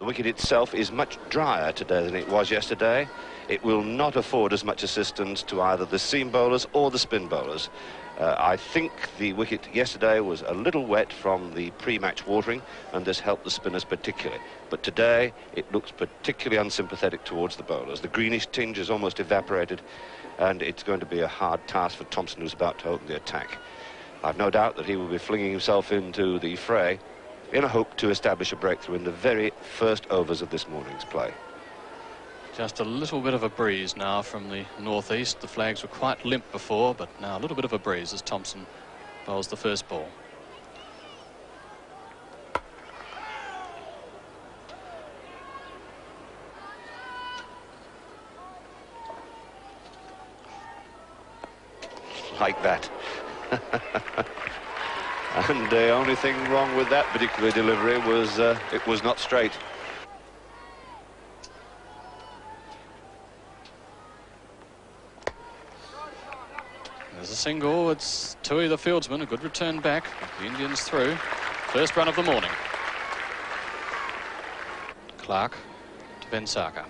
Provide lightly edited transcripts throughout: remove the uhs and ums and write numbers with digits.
wicket itself is much drier today than it was yesterday. It will not afford as much assistance to either the seam bowlers or the spin bowlers. I think the wicket yesterday was a little wet from the pre-match watering, and this helped the spinners particularly. But today, it looks particularly unsympathetic towards the bowlers. The greenish tinge has almost evaporated, and it's going to be a hard task for Thompson, who's about to open the attack. I've no doubt that he will be flinging himself into the fray in a hope to establish a breakthrough in the very first overs of this morning's play. Just a little bit of a breeze now from the northeast. The flags were quite limp before, but now a little bit of a breeze as Thompson bowls the first ball. Like that. And the only thing wrong with that particular delivery was it was not straight. There's a single. It's Tui, the fieldsman. A good return back. The Indians through. First run of the morning. Clark to Vensaka.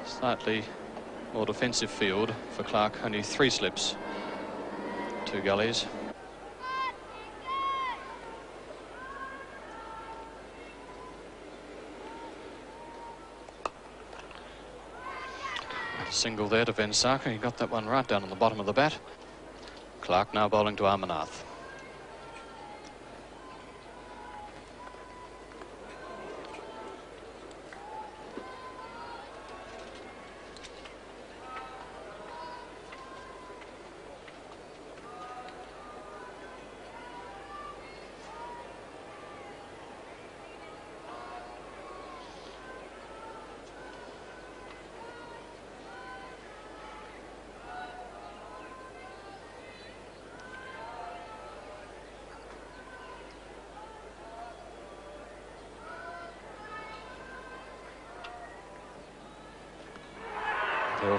Slightly more defensive field for Clark. Only 3 slips. 2 gullies. Single there to Vensaka. He got that one right down on the bottom of the bat. Clark now bowling to Amarnath.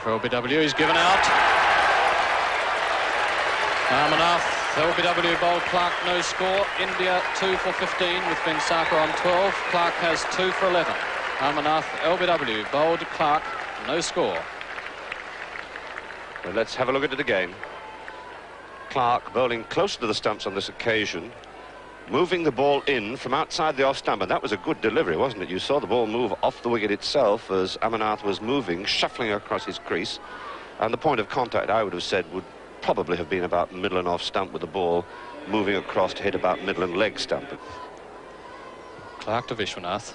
For LBW, he's given out. Amarnath, LBW bowled Clark, no score. India 2 for 15 with Vensaka on 12. Clark has 2 for 11. Amarnath, LBW bowled Clark, no score. Well, let's have a look at it again. Clark bowling closer to the stumps on this occasion, moving the ball in from outside the off stump, and that was a good delivery, wasn't it? You saw the ball move off the wicket itself as Amarnath was moving, shuffling across his crease, and the point of contact, I would have said, would probably have been about middle and off stump, with the ball moving across to hit about middle and leg stump. Clark to Vishwanath.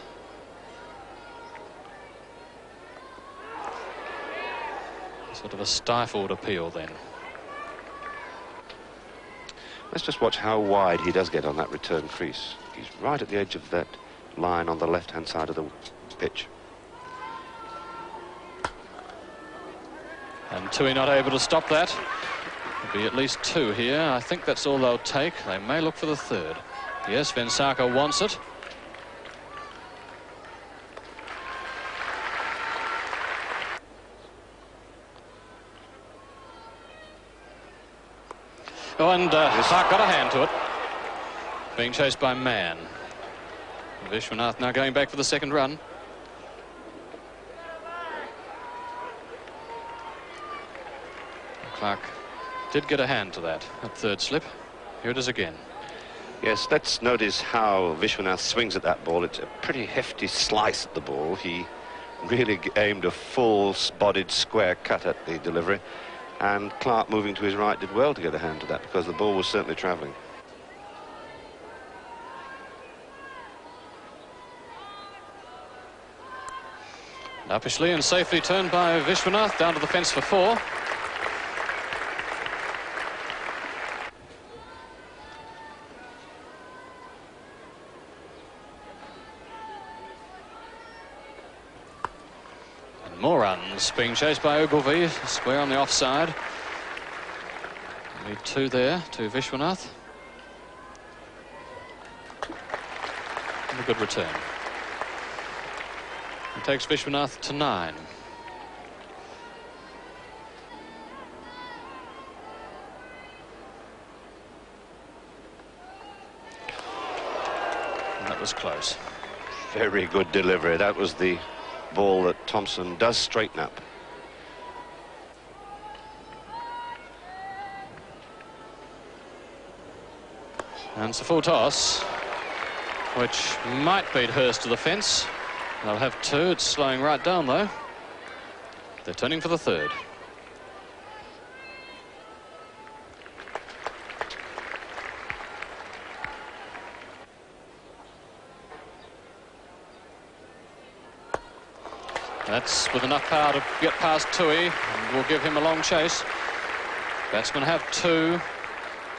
Sort of a stifled appeal then. Let's just watch how wide he does get on that return crease. He's right at the edge of that line on the left-hand side of the pitch. And Tui not able to stop that. There'll be at least 2 here. I think that's all they'll take. They may look for the 3rd. Yes, Vensaka wants it. Oh, and Clark got a hand to it. Being chased by Mann. Vishwanath now going back for the 2nd run. Clark did get a hand to that at 3rd slip. Here it is again. Yes, let's notice how Vishwanath swings at that ball. It's a pretty hefty slice at the ball. He really aimed a full-bodied square cut at the delivery. And Clark, moving to his right, did well to get a hand to that because the ball was certainly travelling. Uppishly and safely turned by Vishwanath down to the fence for 4. And more runs being chased by Ogilvie, square on the offside. Only 2 there to Vishwanath. And a good return. It takes Vishwanath to 9. was close. Very good delivery. That was the ball that Thompson does straighten up. And it's a full toss, which might beat Hurst to the fence. They'll have two. It's slowing right down, though. They're turning for the third. That's with enough power to get past Tui, and will give him a long chase. Batsmen have two.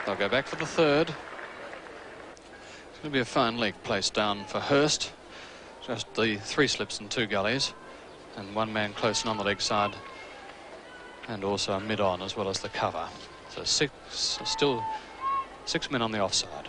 They'll go back for the third. It's going to be a fine leg placed down for Hurst. Just the 3 slips and 2 gullies, and 1 man close and on the leg side, and also a mid-on as well as the cover. So still 6 men on the offside.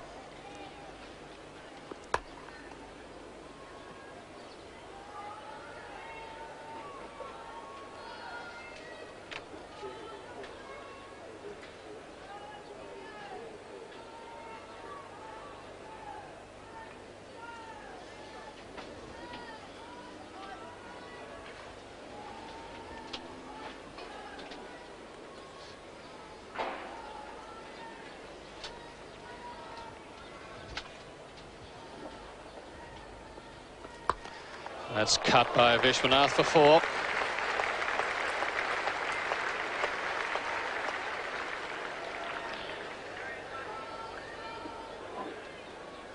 That's cut by Vishwanath for 4.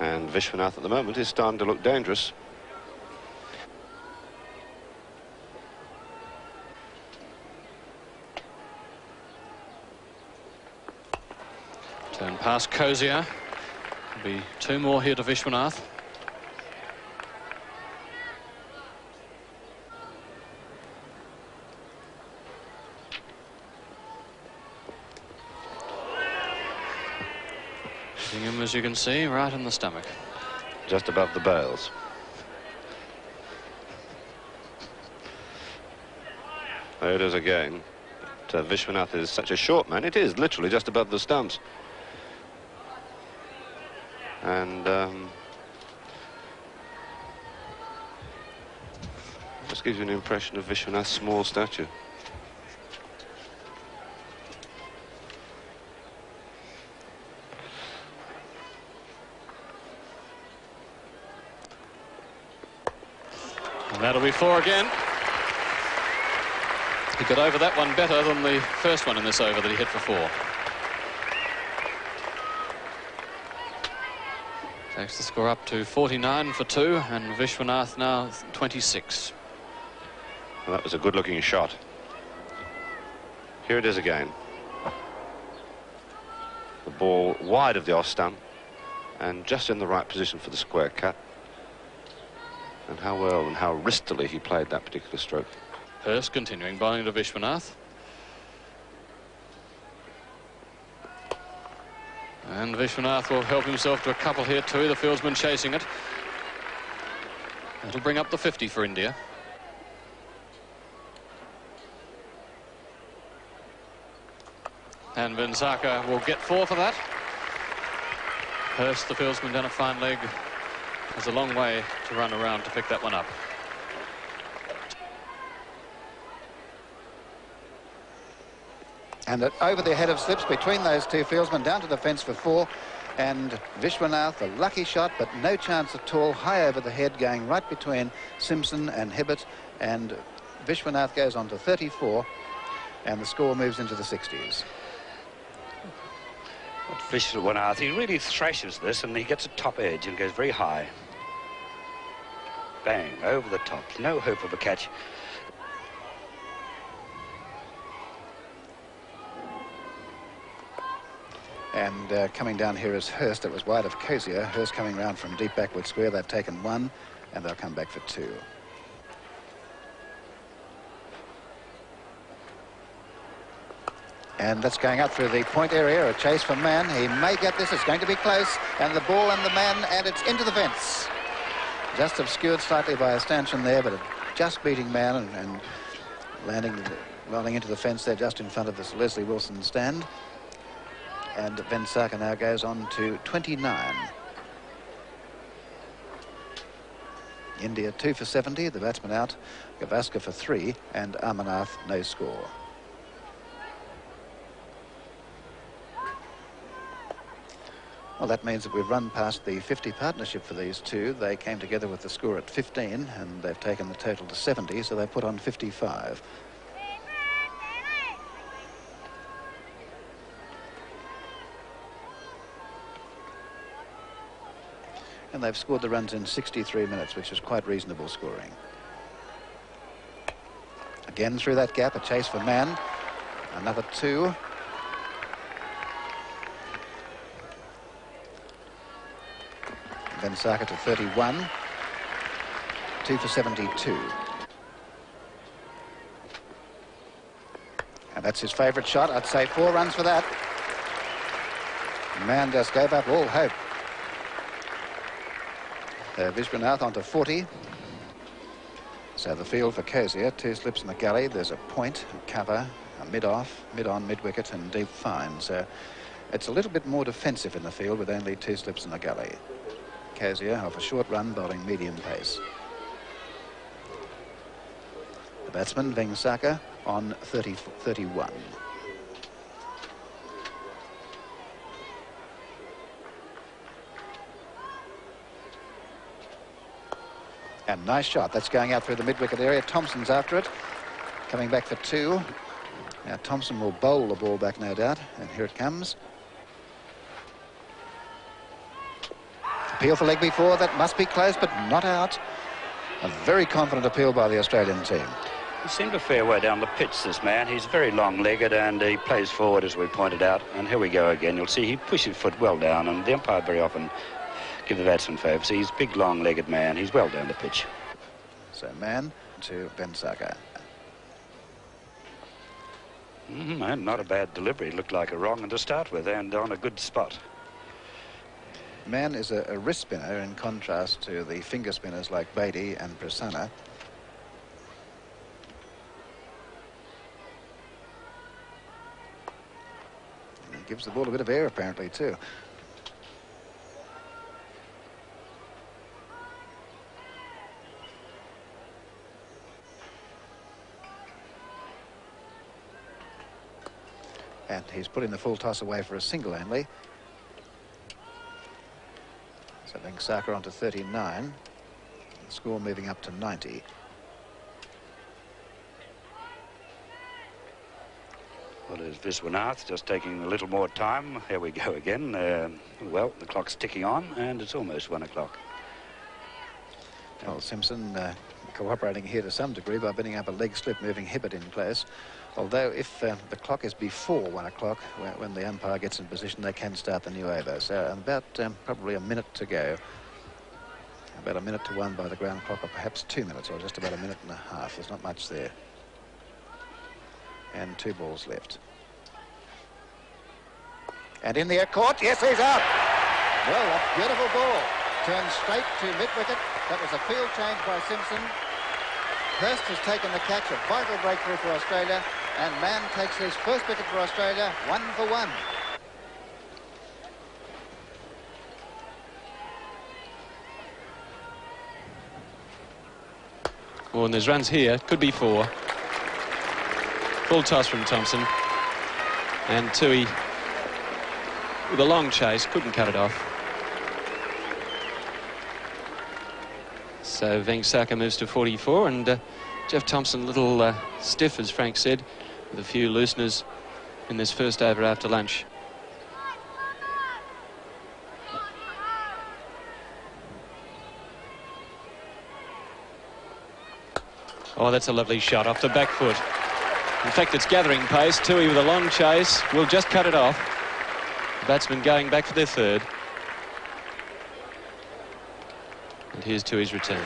And Vishwanath at the moment is starting to look dangerous. Turn past Cozier. There'll be 2 more here to Vishwanath. Hitting him, as you can see, right in the stomach. Just above the bails. There it is again. But, Vishwanath is such a short man. It is literally just above the stumps. And just gives you an impression of Vishwanath's small stature. And that'll be 4 again. He got over that one better than the first one in this over that he hit for 4. Takes the score up to 49 for 2, and Vishwanath now 26. Well, that was a good-looking shot. Here it is again. The ball wide of the off stump and just in the right position for the square cut. And how well and how wristily he played that particular stroke. Hurst continuing bowling to Vishwanath. And Vishwanath will help himself to a couple here too, the fieldsman chasing it. That'll bring up the 50 for India. And Vinsaka will get 4 for that. Hurst, the fieldsman, down a fine leg. There's a long way to run around to pick that one up. And over the head of slips between those 2 fieldsmen, down to the fence for 4. And Vishwanath, a lucky shot, but no chance at all. High over the head, going right between Simpson and Hibbert. And Vishwanath goes on to 34. And the score moves into the 60s. Vishwanath, he really thrashes this, and he gets a top edge and goes very high. Bang, over the top. No hope of a catch. And coming down here is Hurst. It was wide of Cozier. Hurst coming round from deep backward square. They've taken 1, and they'll come back for 2. And that's going up through the point area, a chase for Man. He may get this, it's going to be close, and the ball and the man, and it's into the fence. Just obscured slightly by a stanchion there, but just beating Man and rolling into the fence there just in front of this Leslie Wilson stand. And Vinsaka now goes on to 29. India 2 for 70, the batsman out, Gavaskar for 3, and Amarnath no score. Well, that means that we've run past the 50 partnership for these two. They came together with the score at 15, and they've taken the total to 70, so they put on 55. And they've scored the runs in 63 minutes, which is quite reasonable scoring. Again through that gap, a chase for Mann. Another 2. Vensaka to 31. 2 for 72. And that's his favourite shot. I'd say 4 runs for that. Mann just gave up all hope. Vishwanath on to 40. So the field for Cozier, 2 slips in the gully. There's a point, a cover, a mid-off, mid-on, mid-wicket and deep fine. So it's a little bit more defensive in the field with only 2 slips in the gully. Cozier off a short run, bowling medium pace. The batsman, Vengsaka, on 31. And nice shot. That's going out through the mid-wicket area. Thompson's after it. Coming back for 2. Now Thompson will bowl the ball back, no doubt. And here it comes. Appeal for leg before. That must be close, but not out. A very confident appeal by the Australian team. He seemed a fair way down the pitch, this man. He's very long-legged and he plays forward, as we pointed out. And here we go again. You'll see he pushes his foot well down, and the umpire very often give the batsman favours. He's a big, long-legged man. He's well down the pitch. So Mann to Vengsaka. And not a bad delivery. Looked like a wrong one to start with, and on a good spot. Mann is a wrist spinner in contrast to the finger spinners like Beatty and Prasanna. He gives the ball a bit of air apparently too. And he's putting the full toss away for a single only. So Vengsaka on to 39. The score moving up to 90. Well, there's Vishwanath just taking a little more time. Here we go again. Well, the clock's ticking on, and it's almost 1 o'clock. Well, Simpson cooperating here to some degree by bidding up a leg slip, moving Hibbert in close. Although if the clock is before 1 o'clock, when the umpire gets in position, they can start the new over. So about probably a minute to go. About a minute to 1 by the ground clock, or perhaps 2 minutes, or just about a minute and a half. There's not much there. And 2 balls left. And in the air, caught. Yes, he's out. Well, a beautiful ball. Turned straight to mid-wicket. That was a field change by Simpson. Hurst has taken the catch, a vital breakthrough for Australia, and Mann takes his first wicket for Australia, 1 for 1. Oh, and there's runs here. Could be 4. Full toss from Thompson. And Tui, with a long chase, couldn't cut it off. So Vengsaka moves to 44, and Jeff Thompson a little stiff, as Frank said, with a few looseners in this first over after lunch. Oh, that's a lovely shot off the back foot. In fact, it's gathering pace. Tui with a long chase will just cut it off. The batsman going back for their 3rd. And here's Tui's return.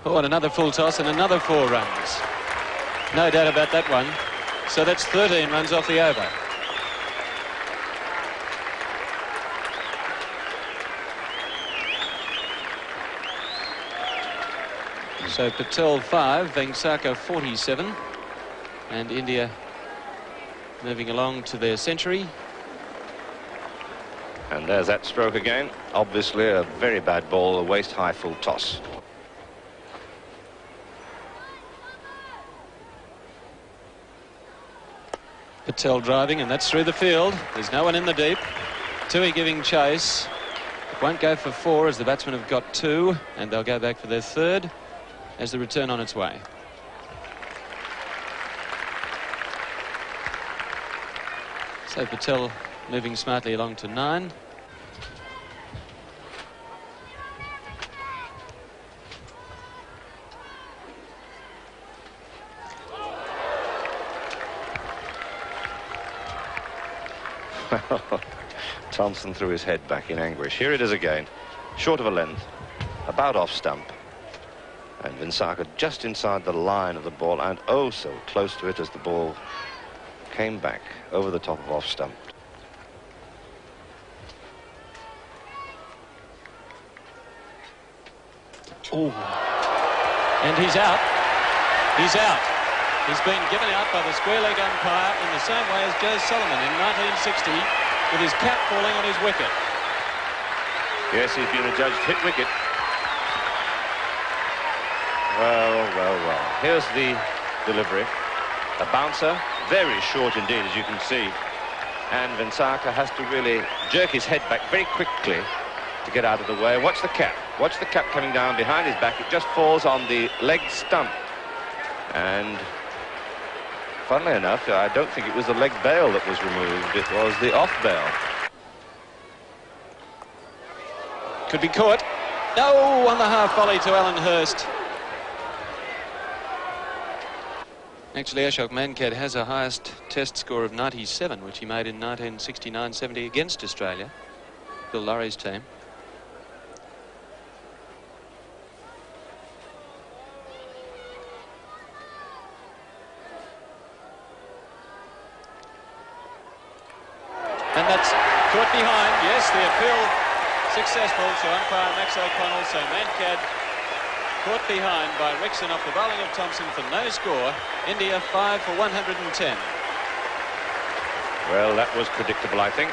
Oh, and another full toss and another 4 runs. No doubt about that one. So that's 13 runs off the over. So Patel 5, Vengsaka 47. And India moving along to their century. And there's that stroke again. Obviously a very bad ball, a waist-high full toss. Patel driving, and that's through the field. There's no one in the deep. Tui giving chase. It won't go for 4 as the batsmen have got 2, and they'll go back for their 3rd as the return on its way. So Patel moving smartly along to 9. Thompson threw his head back in anguish. Here it is again, short of a length, about off stump. And Vinsaka just inside the line of the ball, and oh so close to it as the ball came back over the top of off stump. Oh, and he's out. He's out. He's been given out by the square leg umpire in the same way as Joe Solomon in 1960, with his cap falling on his wicket. Yes, he's been adjudged hit wicket. Well. Here's the delivery. A bouncer, very short indeed, as you can see. And Vinsaka has to really jerk his head back very quickly to get out of the way. Watch the cap. Watch the cap coming down behind his back. It just falls on the leg stump. And funnily enough, I don't think it was the leg bail that was removed. It was the off bail. Could be caught. No, on the half volley to Alan Hurst. Actually, Ashok Mankad has a highest test score of 97, which he made in 1969-70 against Australia, Bill Lurry's team. And that's caught behind. Yes, the appeal successful to umpire Max O'Connell. So Mankad caught behind by Rixon off the bowling of Thompson for no score. India 5 for 110. Well, that was predictable, I think.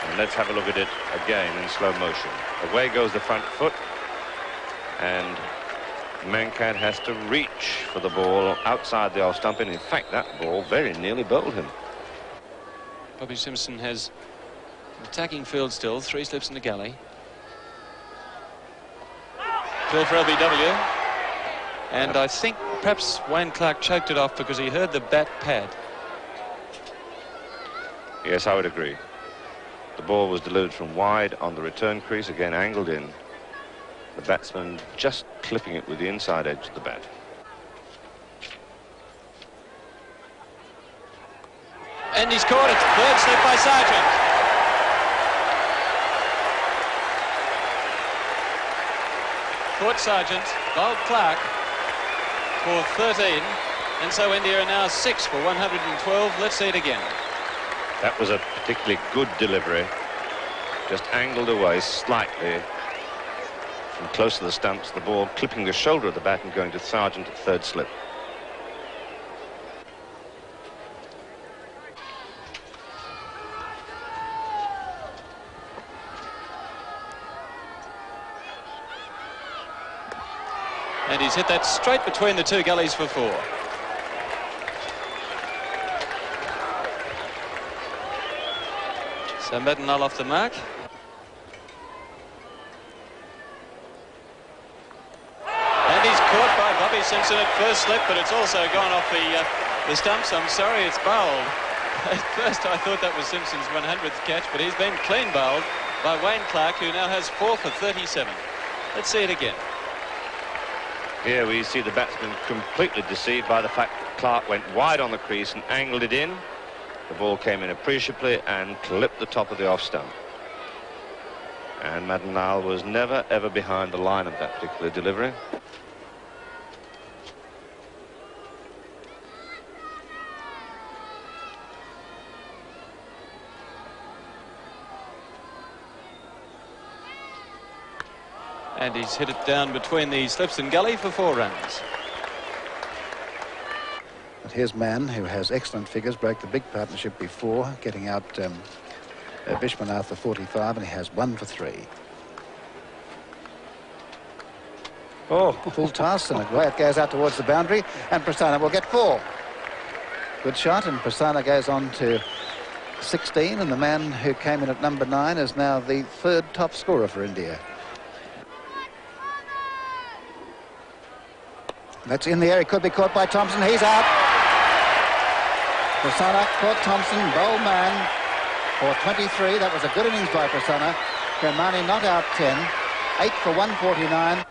And let's have a look at it again in slow motion. Away goes the front foot, and Mankad has to reach for the ball outside the off stump, and in fact that ball very nearly bowled him. Bobby Simpson has attacking field still, 3 slips in the galley. Field for LBW, and I think perhaps Wayne Clark choked it off because he heard the bat pad. Yes, I would agree. The ball was delivered from wide on the return crease, again angled in. The batsman just clipping it with the inside edge of the bat. And he's caught it. 3rd slip by Sargent. Caught Sargent, bowled Clark for 13, and so India are now 6 for 112. Let's see it again. That was a particularly good delivery. Just angled away slightly from close to the stumps, the ball clipping the shoulder of the bat and going to Sargent at 3rd slip. And he's hit that straight between the 2 gullies for 4. So Madanal off the mark. And he's caught by Bobby Simpson at 1st slip, but it's also gone off the stumps. I'm sorry, it's bowled. At first I thought that was Simpson's 100th catch, but he's been clean bowled by Wayne Clark, who now has 4 for 37. Let's see it again. Here we see the batsman completely deceived by the fact that Clark went wide on the crease and angled it in. The ball came in appreciably and clipped the top of the off stump. And Madanal was never ever behind the line of that particular delivery. And he's hit it down between the slips and gully for 4 runs. But here's Mann, who has excellent figures, broke the big partnership before, getting out Vishwanath for 45, and he has 1 for 3. Oh, Full toss, and away it goes out towards the boundary, and Prasanna will get 4. Good shot, and Prasanna goes on to 16, and the man who came in at number 9 is now the 3rd top scorer for India. That's in the air. He could be caught by Thompson. He's out. Prasanna caught Thompson. Bold man for 23. That was a good innings by Prasanna. Kermani not out 10. 8 for 149.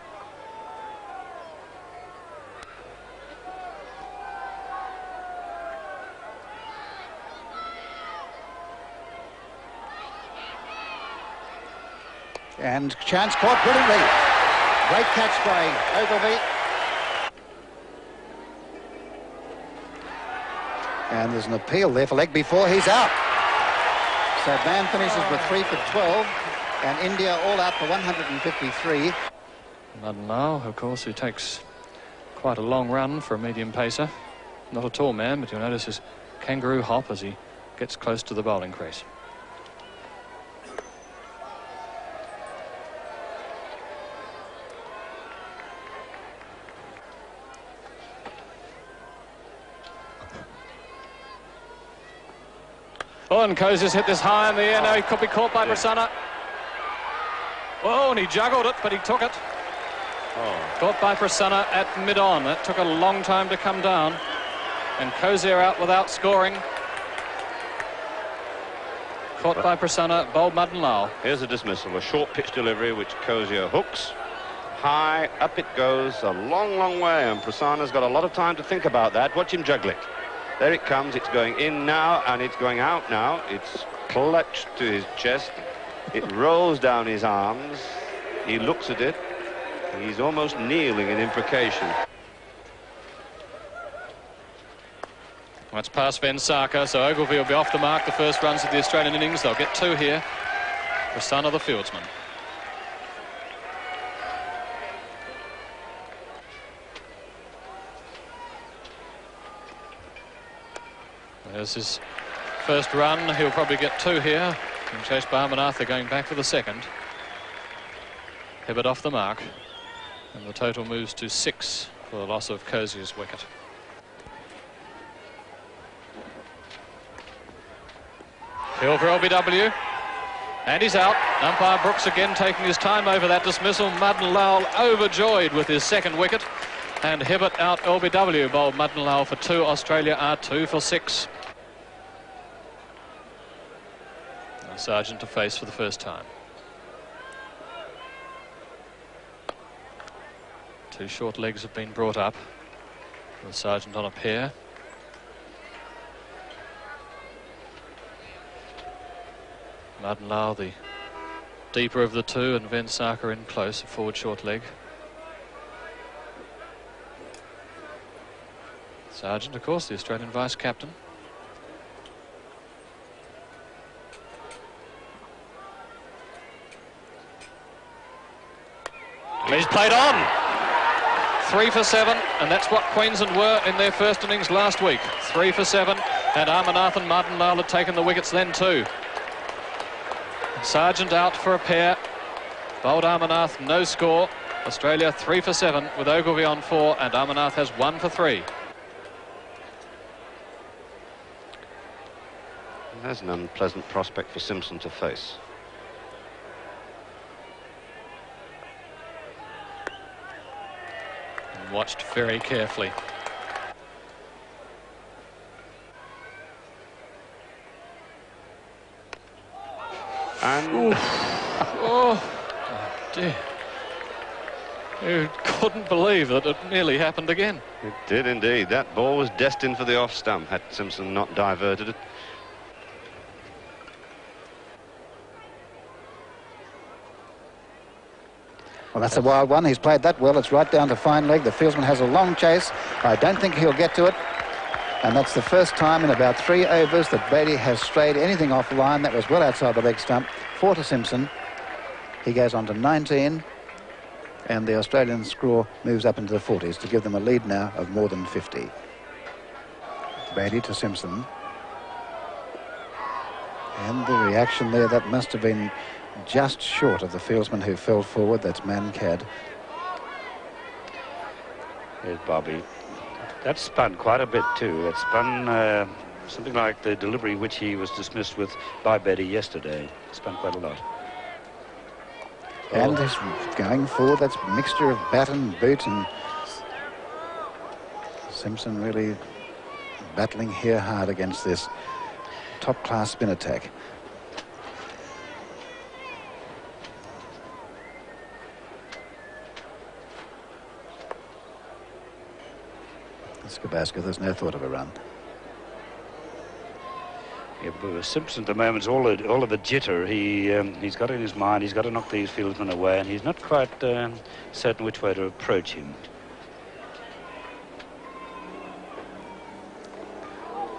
And chance caught brilliantly. Great catch by Ogilvie. And there's an appeal there for leg before. He's out. So Mann finishes with 3 for 12. And India all out for 153. Madan, of course, who takes quite a long run for a medium pacer. Not a tall man, but you'll notice his kangaroo hop as he gets close to the bowling crease. Oh, and Cozi's hit this high in the air. No, he could be caught by Prasanna. Oh, and he juggled it, but he took it. Caught by Prasanna at mid-on. That took a long time to come down. And Cozier out without scoring. Caught by Prasanna, bowled Madan Lal. Here's a dismissal, a short pitch delivery which Cozier hooks. High, up it goes, a long, long way, and Prasanna's got a lot of time to think about that. Watch him juggle it. There it comes, it's going in now, and it's going out now. It's clutched to his chest. It rolls down his arms. He looks at it. He's almost kneeling in imprecation. That's past Vensaka, so Ogilvie will be off to mark the first runs of the Australian innings. They'll get 2 here. Prasanna, the fieldsman. There's his first run. He'll probably get 2 here. And chased by Amanath, they're going back for the second. Hibbert off the mark. And the total moves to 6 for the loss of Cozier's wicket. Hill for LBW. And he's out. Umpire Brooks again taking his time over that dismissal. Madan Lal overjoyed with his second wicket. And Hibbert out LBW. Bowled Madan Lal for 2. Australia are 2 for 6. And Sargent to face for the first time. 2 short legs have been brought up. With Sargent on a pair. Madan Lal, the deeper of the 2, and Vensaka in close, a forward short leg. Sargent, of course, the Australian vice-captain. He's played on. 3 for 7, and that's what Queensland were in their first innings last week. 3 for 7, and Amanathan and Madan Lal had taken the wickets then too. Sargent out for a pair. Bowled Amanath, no score. Australia 3 for 7 with Ogilvie on 4, and Amanath has 1 for 3. There's an unpleasant prospect for Simpson to face. And watched very carefully. And oh dear. You couldn't believe that it nearly happened again. it did indeed. That ball was destined for the off stump had Simpson not diverted it. Well, that's a wild one. He's played that well. It's right down to fine leg. The fieldsman has a long chase. I don't think he'll get to it. And that's the first time in about 3 overs that Beatty has strayed anything off the line. That was well outside the leg stump. 4 to Simpson. He goes on to 19. And the Australian score moves up into the 40s to give them a lead now of more than 50. Beatty to Simpson. And the reaction there, that must have been just short of the fieldsman who fell forward. That's Mancad. There's Bobby. That spun quite a bit too. It spun something like the delivery which he was dismissed with by Beatty yesterday. Spun quite a lot. And he's going forward. That's a mixture of bat and boot, and Simpson really battling here hard against this top-class spin attack. Skabaska, there's no thought of a run. Yeah, but with Simpson at the moment's all of the jitter he's got in his mind. He's got to knock these fieldsmen away, and he's not quite certain which way to approach him.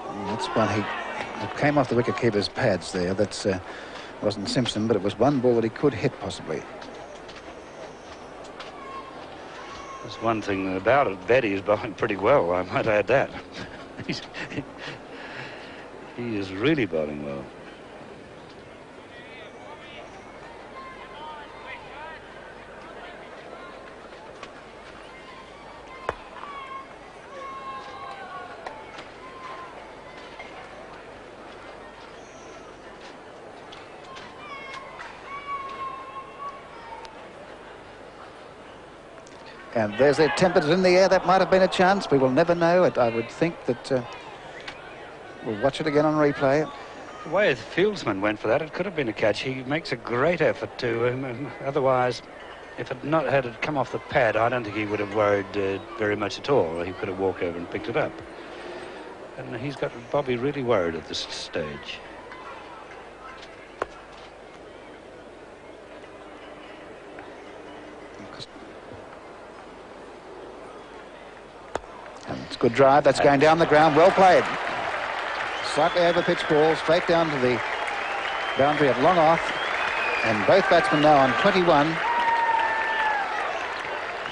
And that's one he came off the wicketkeeper's pads there. That's wasn't Simpson, but it was one ball that he could hit possibly. There's one thing about it. Beatty is bowling pretty well. I might add that. He is really bowling well. And there's their tempered in the air. That might have been a chance. We will never know. I would think that we'll watch it again on replay. The way the fieldsman went for that, it could have been a catch. He makes a great effort to. Otherwise, if it not had it come off the pad, I don't think he would have worried very much at all. He could have walked over and picked it up. And he's got Bobby really worried at this stage. And it's a good drive. That's going down the ground. Well played. Slightly over pitch ball, straight down to the boundary at long off. And both batsmen now on 21.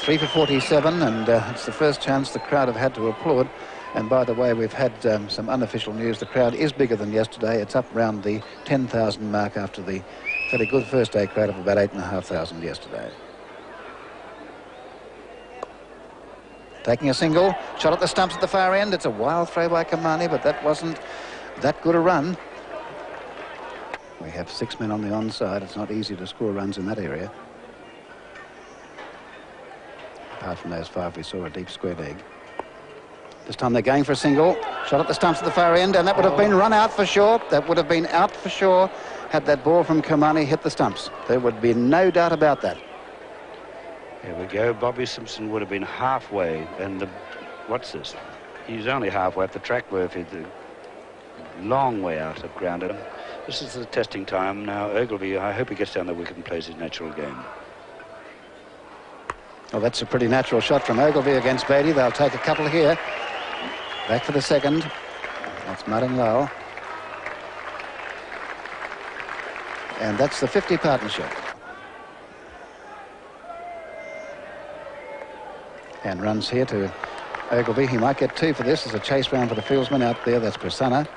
3 for 47, and it's the first chance the crowd have had to applaud. And by the way, we've had some unofficial news. The crowd is bigger than yesterday. It's up around the 10,000 mark after the fairly good first day crowd of about 8,500 yesterday. Taking a single, shot at the stumps at the far end. It's a wild throw by Kamani, but that wasn't that good a run. We have 6 men on the onside. It's not easy to score runs in that area. Apart from those 5, we saw a deep square leg. This time they're going for a single. Shot at the stumps at the far end, and that would have been run out for sure. That would have been out for sure had that ball from Kamani hit the stumps. There would be no doubt about that. Here we go. Bobby Simpson would have been halfway, and what's this? He's only halfway up the track, Murphy. The long way out of ground. This is the testing time now. Ogilvy, I hope he gets down the wicket and plays his natural game. Well, that's a pretty natural shot from Ogilvy against Beatty. They'll take a couple here. Back for the second. That's Madan Lal. And that's the 50 partnership. And runs here to Ogilvy. He might get 2 for this. There's a chase round for the fieldsman out there. That's Prasanna.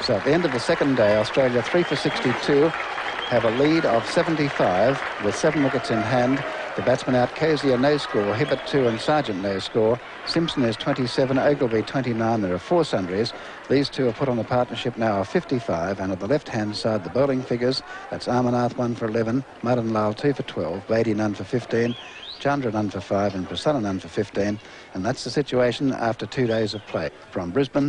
So at the end of the second day, Australia 3 for 62 have a lead of 75 with 7 wickets in hand. The batsmen out, Cozier no score, Hibbert 2 and Sargent no score. Simpson is 27, Ogilvy 29. There are 4 sundries. These two are put on a partnership now of 55, and at the left-hand side, the bowling figures. That's Amarnath 1 for 11, Madan Lal 2 for 12, Beatty none for 15, Chandra none for 5, and Prasanna none for 15. And that's the situation after 2 days of play. From Brisbane.